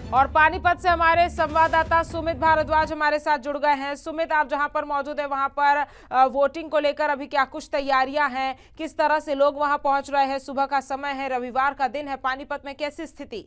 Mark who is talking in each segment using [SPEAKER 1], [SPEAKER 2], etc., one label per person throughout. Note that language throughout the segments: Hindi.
[SPEAKER 1] और पानीपत से हमारे संवाददाता सुमित भारद्वाज हमारे साथ जुड़ गए हैं। सुमित, आप जहां पर मौजूद है वहां पर वोटिंग को लेकर अभी क्या कुछ तैयारियां हैं, किस तरह से लोग वहां पहुंच रहे हैं? सुबह का समय है, रविवार का दिन है, पानीपत में कैसी स्थिति?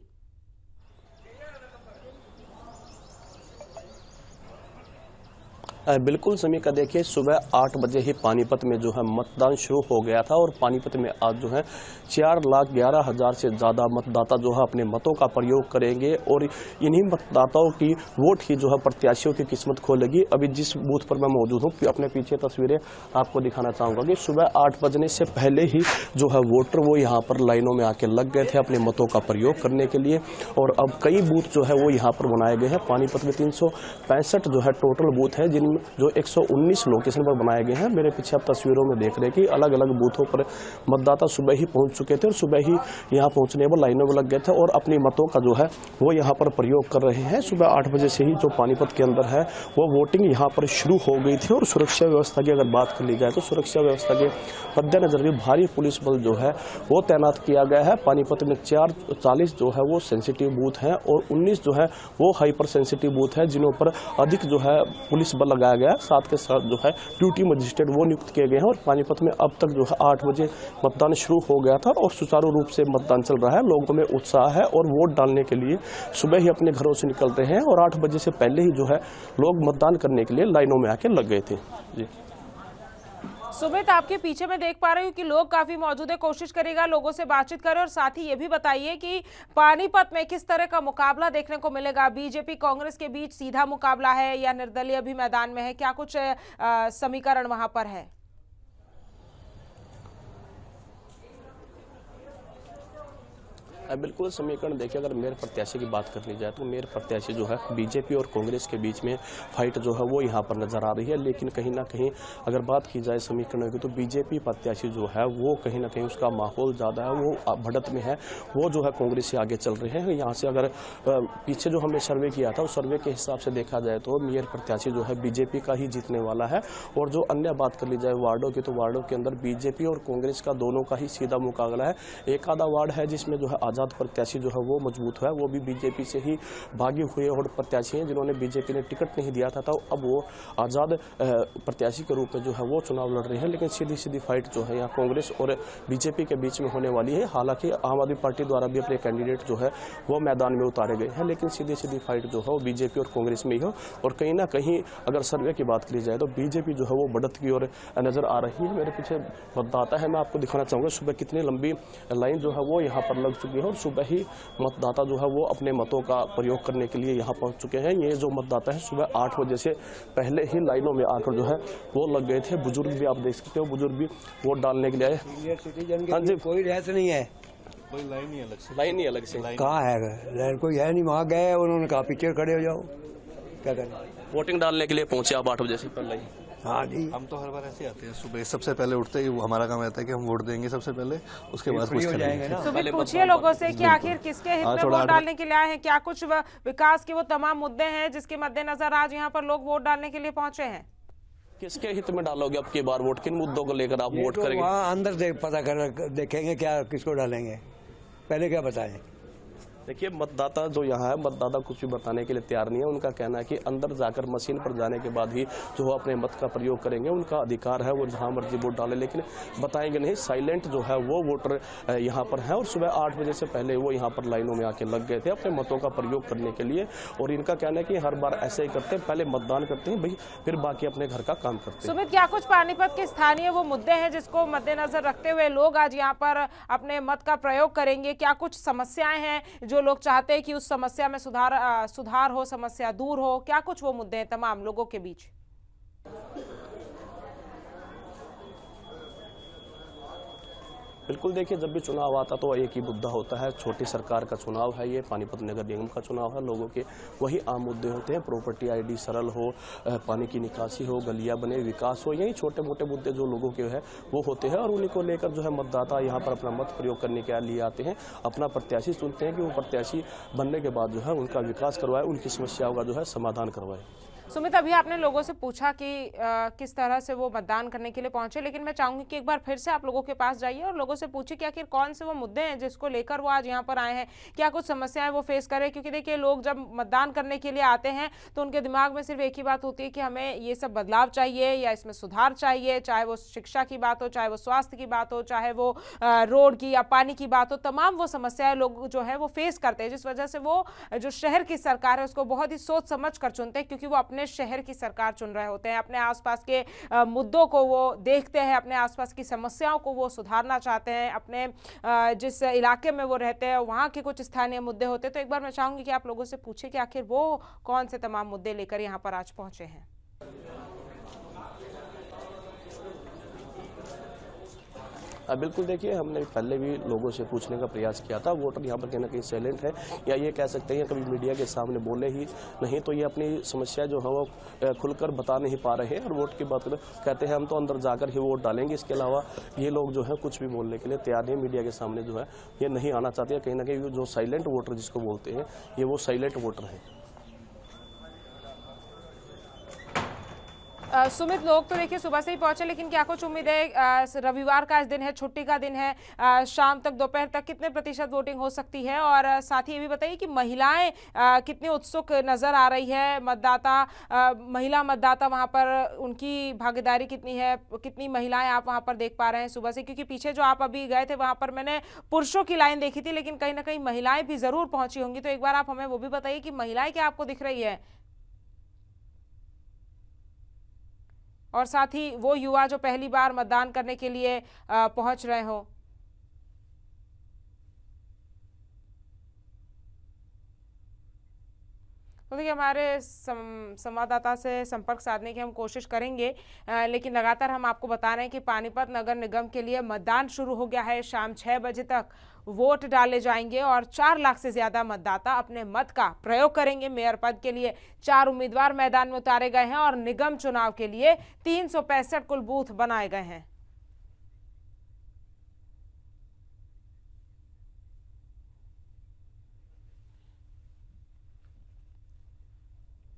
[SPEAKER 2] बिल्कुल समीका, देखिए सुबह 8 बजे ही पानीपत में जो है मतदान शुरू हो गया था और पानीपत में आज जो है 4,11,000 से ज़्यादा मतदाता जो है अपने मतों का प्रयोग करेंगे और इन्हीं मतदाताओं की वोट ही जो है प्रत्याशियों की किस्मत खोलेगी। अभी जिस बूथ पर मैं मौजूद हूँ, अपने पीछे तस्वीरें आपको दिखाना चाहूँगा कि सुबह 8 बजने से पहले ही जो है वोटर वो यहाँ पर लाइनों में आके लग गए थे अपने मतों का प्रयोग करने के लिए। और अब कई बूथ जो है वो यहाँ पर बनाए गए हैं। पानीपत में 365 जो है टोटल बूथ है, जिनमें जो 119 लोकेशन पर बनाए गए हैं। मेरे पीछे आप तस्वीरों में देख रहे हैं कि अलग अलग बूथों पर मतदाता सुबह ही पहुंच चुके थे और सुबह ही यहां पहुंचने पर लाइनों में लग गए थे और अपनी मतों का जो है वो यहां पर प्रयोग कर रहे हैं। सुबह 8 बजे से ही जो पानीपत के अंदर है वो वोटिंग यहां पर शुरू हो गई थी। और सुरक्षा व्यवस्था की अगर बात कर ली जाए तो सुरक्षा व्यवस्था के मद्देनजर भी भारी पुलिस बल जो है वो तैनात किया गया है। पानीपत में 40 जो है वो सेंसिटिव बूथ हैं और 19 जो है वो हाइपर सेंसिटिव बूथ है, जिनों पर अधिक जो है पुलिस बल लगाया गया। साथ के साथ जो है ड्यूटी मजिस्ट्रेट वो नियुक्त किए गए हैं। और पानीपत में अब तक जो है 8 बजे मतदान शुरू हो गया था और सुचारू रूप से मतदान चल रहा है। लोगों में उत्साह है और वोट डालने के लिए सुबह ही अपने घरों से निकल रहे हैं और 8 बजे से पहले ही जो है लोग मतदान करने के लिए लाइनों में आके लग गए थे। जी
[SPEAKER 1] सुमित, आपके पीछे मैं देख पा रही हूँ कि लोग काफी मौजूद है। कोशिश करेगा लोगों से बातचीत करें और साथ ही ये भी बताइए कि पानीपत में किस तरह का मुकाबला देखने को मिलेगा। बीजेपी कांग्रेस के बीच सीधा मुकाबला है या निर्दलीय भी मैदान में है? क्या कुछ समीकरण वहां पर है?
[SPEAKER 2] बिल्कुल समीकरण देखिए, अगर मेयर प्रत्याशी की बात कर ली जाए तो मेयर प्रत्याशी जो है बीजेपी और कांग्रेस के बीच में फाइट जो है वो यहाँ पर नजर आ रही है। लेकिन कहीं ना कहीं अगर बात की जाए समीकरणों की तो बीजेपी प्रत्याशी जो है वो कहीं ना कहीं उसका माहौल ज़्यादा है, वो बढ़त में है, वो जो है कांग्रेस से आगे चल रहे हैं। यहाँ से अगर पीछे जो हमने सर्वे किया था उस सर्वे के हिसाब से देखा जाए तो मेयर प्रत्याशी जो है बीजेपी का ही जीतने वाला है। और जो अन्य बात कर ली जाए वार्डों की तो वार्डों के अंदर बीजेपी और कांग्रेस का दोनों का ही सीधा मुकाबला है। एक आधा वार्ड है जिसमें जो है आजाद प्रत्याशी जो है वो मजबूत है, वो भी बीजेपी से ही भागे हुए और प्रत्याशी हैं जिन्होंने बीजेपी ने टिकट नहीं दिया था, तो अब वो आजाद प्रत्याशी के रूप में जो है वो चुनाव लड़ रहे हैं। लेकिन सीधी सीधी फाइट जो है यहाँ कांग्रेस और बीजेपी के बीच में होने वाली है। हालांकि आम आदमी पार्टी द्वारा भी अपने कैंडिडेट जो है वो मैदान में उतारे गए हैं, लेकिन सीधी सीधी फाइट जो है वो बीजेपी और कांग्रेस में ही हो। और कहीं ना कहीं अगर सर्वे की बात की जाए तो बीजेपी जो है वो बढ़त की ओर नजर आ रही है। मेरे पीछे मतदाता है, मैं आपको दिखाना चाहूंगा सुबह कितनी लंबी लाइन जो है वो यहाँ पर लग चुकी है और सुबह ही मतदाता जो है वो अपने मतों का प्रयोग करने के लिए यहाँ पहुंच चुके हैं। ये जो मतदाता है सुबह 8 बजे से पहले ही लाइनों में आकर जो है वो लग गए थे। बुजुर्ग भी आप देख सकते हो, बुजुर्ग भी वोट डालने के लिए आए। हाँ जी,
[SPEAKER 3] कोई रहस्य नहीं है,
[SPEAKER 2] कोई लाइन नहीं अलग से, लाइन नहीं अलग से
[SPEAKER 3] कहाँ है लाइन? कोई है नहीं, वहाँ गए उन्होंने कहा पीछे खड़े हो जाओ, क्या करें।
[SPEAKER 2] वोटिंग डालने के लिए पहुंचे आप 8 बजे से पहले ही?
[SPEAKER 3] हाँ जी,
[SPEAKER 4] हम तो हर बार ऐसे आते हैं, सुबह सबसे पहले उठते ही हमारा काम रहता है कि हम वोट देंगे सबसे पहले, उसके बाद कुछ करेंगे ना।
[SPEAKER 1] सुमित, पूछिए लोगों से कि आखिर किसके हित में वोट डालने के लिए आए हैं? क्या कुछ विकास के वो तमाम मुद्दे हैं जिसके मद्देनजर आज यहाँ पर लोग वोट डालने के लिए पहुंचे हैं?
[SPEAKER 2] किसके हित में डालोगे अब की बार वोट? किन मुद्दों को लेकर आप वोट करेंगे?
[SPEAKER 3] वहाँ अंदर पता कर देखेंगे क्या किसको डालेंगे, पहले क्या बताएं।
[SPEAKER 2] देखिए मतदाता जो यहाँ है, मतदाता कुछ भी बताने के लिए तैयार नहीं है। उनका कहना है कि अंदर जाकर मशीन पर जाने के बाद ही जो वो अपने मत का प्रयोग करेंगे, उनका अधिकार है, वो जहाँ मर्जी वोट डाले, लेकिन बताएंगे नहीं। साइलेंट जो है वो वोटर यहाँ पर है और सुबह 8 बजे से पहले वो यहाँ पर लाइनों में आके लग गए थे अपने मतों का प्रयोग करने के लिए। और इनका कहना है कि हर बार ऐसे ही करते हैं, पहले मतदान करते हैं भाई, फिर बाकी अपने घर का काम करते हैं।
[SPEAKER 1] सुमित, क्या कुछ पानीपत के स्थानीय वो मुद्दे हैं जिसको मद्देनजर रखते हुए लोग आज यहाँ पर अपने मत का प्रयोग करेंगे? क्या कुछ समस्याएं हैं जो लोग चाहते हैं कि उस समस्या में सुधार हो, समस्या दूर हो? क्या कुछ वो मुद्दे हैं तमाम लोगों के बीच?
[SPEAKER 2] बिल्कुल, देखिए जब भी चुनाव आता तो एक ही मुद्दा होता है, छोटी सरकार का चुनाव है, ये पानीपत नगर निगम का चुनाव है। लोगों के वही आम मुद्दे होते हैं, प्रॉपर्टी आईडी सरल हो, पानी की निकासी हो, गलियां बने, विकास हो, यही छोटे मोटे मुद्दे जो लोगों के है वो होते हैं। और उन्हीं को लेकर जो है मतदाता यहाँ पर अपना मत प्रयोग करने के लिए आते हैं, अपना प्रत्याशी चुनते हैं कि वो प्रत्याशी बनने के बाद जो है उनका विकास करवाए, उनकी समस्याओं का जो है समाधान करवाए।
[SPEAKER 1] सुमित, अभी आपने लोगों से पूछा कि किस तरह से वो मतदान करने के लिए पहुंचे, लेकिन मैं चाहूंगी कि एक बार फिर से आप लोगों के पास जाइए और लोगों से पूछे कि आखिर कौन से वो मुद्दे हैं जिसको लेकर वो आज यहाँ पर आए हैं, क्या कुछ समस्याएं वो फेस करें। क्योंकि देखिए, लोग जब मतदान करने के लिए आते हैं तो उनके दिमाग में सिर्फ एक ही बात होती है कि हमें ये सब बदलाव चाहिए या इसमें सुधार चाहिए, चाहे वो शिक्षा की बात हो, चाहे वो स्वास्थ्य की बात हो, चाहे वो रोड की या पानी की बात हो। तमाम वो समस्याएं लोग जो है वो फेस करते हैं, जिस वजह से वो जो शहर की सरकार है उसको बहुत ही सोच समझ कर चुनते हैं, क्योंकि वो अपने शहर की सरकार चुन रहे होते हैं। अपने आसपास के मुद्दों को वो देखते हैं, अपने आसपास की समस्याओं को वो सुधारना चाहते हैं, अपने जिस इलाके में वो रहते हैं वहाँ के कुछ स्थानीय मुद्दे होते हैं। तो एक बार मैं चाहूंगी कि आप लोगों से पूछे कि आखिर वो कौन से तमाम मुद्दे लेकर यहाँ पर आज पहुंचे हैं।
[SPEAKER 2] बिल्कुल, देखिए, हमने पहले भी लोगों से पूछने का प्रयास किया था। वोटर यहाँ पर कहीं ना कहीं साइलेंट है, या ये कह सकते हैं कभी मीडिया के सामने बोले ही नहीं, तो ये अपनी समस्या जो है वो खुलकर बता नहीं पा रहे हैं। और वोट की बात कहते हैं हम तो अंदर जाकर ही वोट डालेंगे, इसके अलावा ये लोग जो है कुछ भी बोलने के लिए तैयार नहीं, मीडिया के सामने जो है ये नहीं आना चाहते। कहीं ना कहीं जो साइलेंट वोटर जिसको बोलते हैं, ये वो साइलेंट वोटर है।
[SPEAKER 1] सुमित, लोग तो देखिए सुबह से ही पहुंचे, लेकिन क्या कुछ उम्मीद है, रविवार का आज दिन है, छुट्टी का दिन है, शाम तक दोपहर तक कितने प्रतिशत वोटिंग हो सकती है? और साथ ही ये भी बताइए कि महिलाएं कितनी उत्सुक नजर आ रही है, महिला मतदाता वहां पर उनकी भागीदारी कितनी है, कितनी महिलाएं आप वहां पर देख पा रहे हैं सुबह से? क्योंकि पीछे जो आप अभी गए थे वहां पर मैंने पुरुषों की लाइन देखी थी, लेकिन कहीं ना कहीं महिलाएं भी जरूर पहुंची होंगी। तो एक बार आप हमें वो भी बताइए कि महिलाएं क्या आपको दिख रही है, और साथ ही वो युवा जो पहली बार मतदान करने के लिए पहुंच रहे हो। तो देखिए, हमारे संवाददाता से संपर्क साधने की हम कोशिश करेंगे, लेकिन लगातार हम आपको बता रहे हैं कि पानीपत नगर निगम के लिए मतदान शुरू हो गया है। शाम 6 बजे तक वोट डाले जाएंगे और 4 लाख से ज्यादा मतदाता अपने मत का प्रयोग करेंगे। मेयर पद के लिए 4 उम्मीदवार मैदान में उतारे गए हैं और निगम चुनाव के लिए 365 कुल बूथ बनाए गए हैं।